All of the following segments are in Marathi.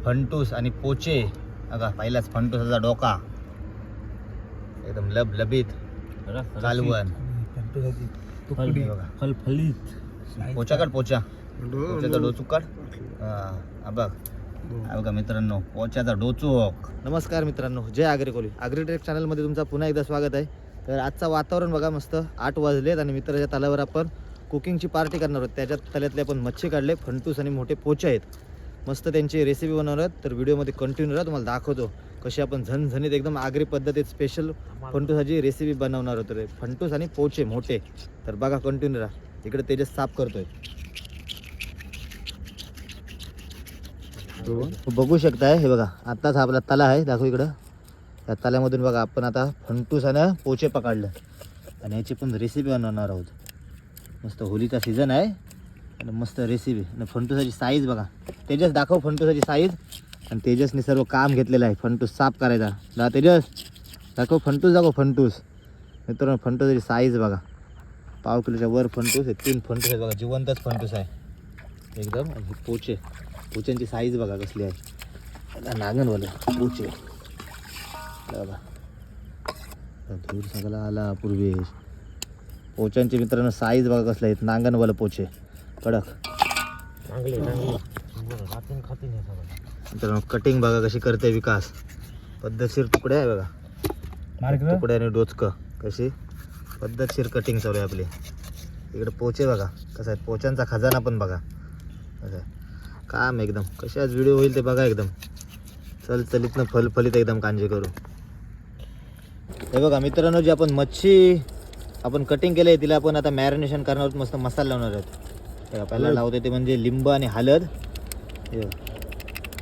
फंटूस आणि पोचे बघा, पहिलाच फंटूसाचा डोका एकदम लबलबीत कालवण फलफलीत पोचा काढ, पोच्याचा डोचूक काढ. हा बघ, बघा मित्रांनो, पोच्याचा डोचूक. नमस्कार मित्रांनो, जय आग्रिकोली ॲग्रीटेक चॅनलमध्ये तुमचं पुन्हा एकदा स्वागत आहे. तर आजचं वातावरण बघा, मस्त 8 वाजलेत आणि मित्राच्या तलावर आपण कुकिंगची पार्टी करणार आहोत. त्याच्यात तल्यातले आपण मच्छी काढले, फंटूस आणि मोठे पोचे आहेत. मस्त त्यांची रेसिपी बनवणार आहोत. तर व्हिडिओमध्ये कंटिन्यू राहा, तुम्हाला दाखवतो कशी आपण झणझणीत एकदम आगरी पद्धतीत स्पेशल फंटूसाची रेसिपी बनवणार होतो. रे फंटूस आणि पोचे मोठे. तर बघा, कंटिन्यू राहा. इकडे तेजस साफ करतोय, बघू शकताय. हे बघा, आत्ताच आपला तला आहे, दाखव इकडं. या तल्यामधून बघा आपण आता फंटूस आणि पोचे पकडलं आणि याची पण रेसिपी बनवणार आहोत. मस्त होलीचा सीझन आहे आणि मस्त रेसिपी. आणि फंटूसाची साईज बघा, तेजस दाखव फंटूसाची साईज. आणि तेजसने सर्व काम घेतलेलं आहे फंटूस साफ करायचा. दा तेजस दाखव फंटूस, दाखव फंटूस. मित्रांनो, फंटूसाची साईज बघा, 1.5 किलोच्या वर फंटूस आहे. 3 फंटूस आहेत बघा, जिवंतच फंटूस आहे एकदम. आणि पोच्यांची साईज बघा कसली आहे. नांगणवालं पोचे बघा, धूर सगळा आला पूर्वेश. पोच्यांची मित्रांनो साईज बघा कसल्या आहेत. नांगणवालं पोचे कडक. मित्रांनो, कटिंग बघा कशी करते विकास. पद्धतशीर तुकडे आहे बघा, तुकडे आणि डोचकं कशी पद्धतशीर कटिंग चालू आहे आपली. इकडे पोचे बघा कसं आहे. पोच्यांचा खजाना पण बघा कसं आहे. काम एकदम कशी आज व्हिडिओ होईल ते बघा. एकदम चलचलीतनं फलफलीत एकदम कांजे करू. हे बघा मित्रांनो, जी आपण मच्छी आपण कटिंग केलं आहे तिला आपण आता मॅरिनेशन करणार आहोत. मस्त मसाला लावणार आहोत. तेव्हा पहिला लावते ते म्हणजे लिंब आणि हळद.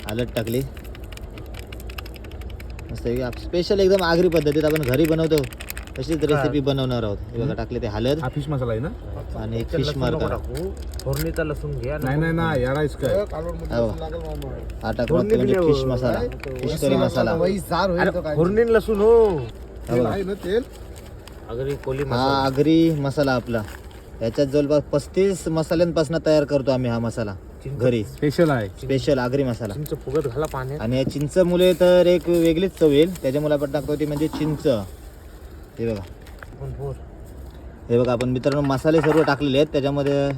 हळद टाकली मस्त स्पेशल एकदम आगरी पद्धतीत आपण घरी बनवतो तशीच रेसिपी बनवणार आहोत. हे बघा, टाकले ते हळद. हा फिश मसाला आहे ना, आणि एक फिश मार्का. फोडणीचा लसूण घ्या. नाही यारायच काय. हा टाकला म्हणजे फिश मसाला, फिश करी मसाला. फोडणी लसूण हो. हा आगरी मसाला आपला. याच्यात जवळपास 35 मसाल्यांपासून तयार करतो आम्ही हा मसाला घरी. स्पेशल आहे, स्पेशल आगरी मसाला. चिंच फुगत घाला पाण्यात. आणि या चिंच मुले तर एक वेगळीच चव येईल. त्याच्यामुळे आपण टाकतो ती म्हणजे चिंच. हे बघा, हे बघा आपण मित्रांनो मसाले सर्व टाकलेले आहेत. त्याच्यामध्ये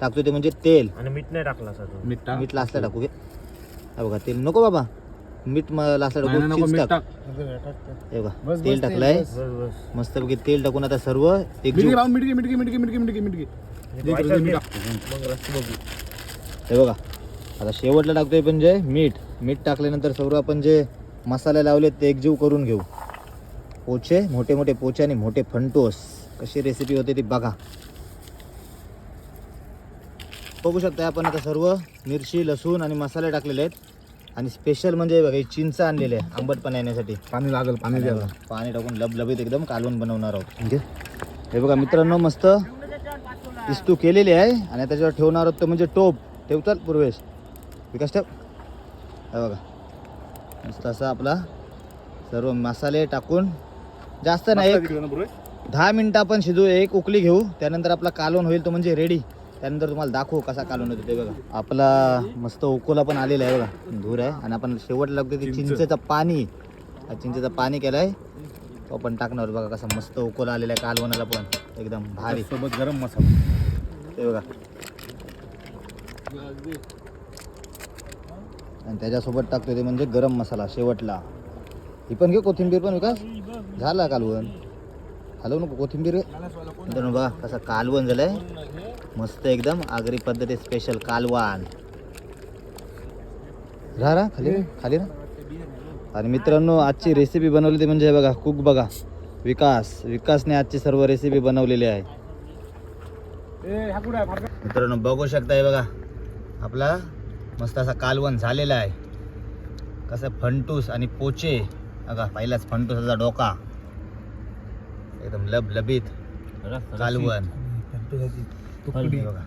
टाकतो ते म्हणजे तेल. आणि मीठ नाही टाकला सर. मीठ लास्टला टाकू घे. हे बघा, तेल नको बाबा, मीठ लास्टला टाकू. चीज टाक. हे बघा, तेल टाकलंय मस्त पैकी. तेल टाकून आता सर्व एकजीव. हे बघा, आता शेवटला टाकतोय म्हणजे मीठ टाकल्यानंतर सर्व आपण जे मसाले लावले ते एकजीव करून घेऊ. पोचे, मोठे मोठे पोचे आणि मोठे फंटूस कशी रेसिपी होते ती बघा. बघू शकता आपण आता सर्व मिरची, लसूण आणि मसाले टाकलेले आहेत. आणि स्पेशल म्हणजे बघा, चिंच आणलेले आहे आंबटपणा येण्यासाठी. पाणी लागेल, पाणी द्यावं. पाणी टाकून लबलबीत एकदम कालवण बनवणार आहोत. म्हणजे हे बघा मित्रांनो, मस्त इस्तू केलेली आहे. आणि त्याच्यावर ठेवणार आहोत म्हणजे टोप. ठेवतात पूर्वेश, विकास ठेव. हे बघा, मस्त असा आपला सर्व मसाले टाकून जास्त नाही, 10 मिनटं आपण शिजू, एक उकली घेऊ. त्यानंतर आपला कालवण होईल तो म्हणजे रेडी. त्यानंतर तुम्हाला दाखवू कसा कालवण होतो ते बघा. आपला मस्त उकोला पण आलेला आहे बघा, धूर आहे. आणि आपण शेवटला लागतो ते चिंचेचं पाणी. चिंचेचं पाणी केलं आहे तो आपण टाकणार बघा. कसा मस्त उकोला आलेला आहे कालवणाला पण एकदम भारी. सोबत गरम मसाला ते बघा. आणि त्याच्यासोबत टाकतो ते म्हणजे गरम मसाला शेवटला. ही पण घे, कोथिंबीर पण विकास. झाला कालवण, हलवू नको कोथिंबीर. मित्रांनो बघा कसं कालवण झालंय मस्त एकदम आगरी पद्धती स्पेशल कालवण. राहा खाली ना. आणि मित्रांनो, आजची रेसिपी बनवली ती म्हणजे बघा, कुक बघा विकासने आजची सर्व रेसिपी बनवलेली आहे. मित्रांनो बघू शकताय बघा, आपला मस्त असा कालवण झालेला आहे. कसं फंटूस आणि पोचे बघा, पहिलाच फंटूसाचा डोका एकदम लबलबीत कालवण.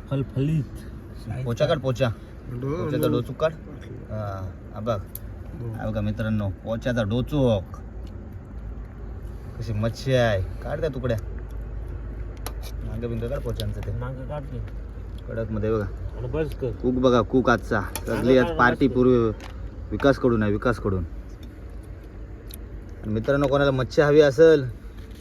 फलफलीत पोचा काढ, पोच्याचा डोचूक काढ. हा बघ, बघा मित्रांनो, पोच्याचा डोचूक कशी मच्छी आहे. काढ त्या तुकड्या, मागे बिंदू काढ पोच्यांचं ते कडक मध्ये बघा. कुक बघा, कुक आजचा सगळी आज पार्टी विकासकडून आहे, विकासकडून. आणि मित्रांनो, कोणाला मच्छी हवी असेल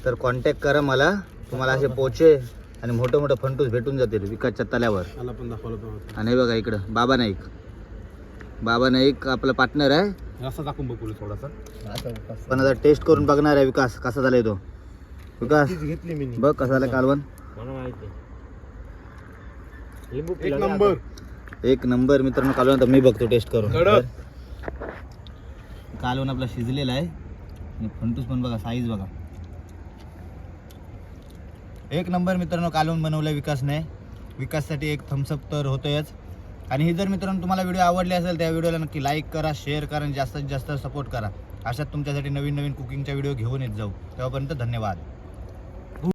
तर कॉन्टॅक्ट करा मला. तुम्हाला असे पोचे आणि मोठं मोठं फंटूस भेटून जातील विकासच्या तल्यावर. मला पण दाखवलं. आणि हे बघा इकडं बाबा नाईक. बाबा नाईक आपला पार्टनर आहे. रस्ता टाकून बघू थोडासा. पण आता टेस्ट करून बघणार आहे विकास कसा झालाय तो. विकास घेतली मी. बघ कसा झाला कालवण. एक नंबर. एक नंबर मित्रांनो कालवण. तर मी बघतो टेस्ट करून. कडक. कालवण आपला शिजलेला आहे आणि फंटूस पण बघा, साईज बघा. एक नंबर मित्रांनो कालवण बनवलं विकासने. विकाससाठी एक थम्सअप तर होतंच. आणि ही जर मित्रांनो तुम्हाला व्हिडिओ आवडली असेल त्या व्हिडिओला नक्की लाईक करा, शेअर करा आणि जास्तीत जास्त सपोर्ट करा. अशात तुमच्यासाठी नवीन नवीन कुकिंगच्या व्हिडिओ घेऊन येत जाऊ. तेव्हापर्यंत धन्यवाद.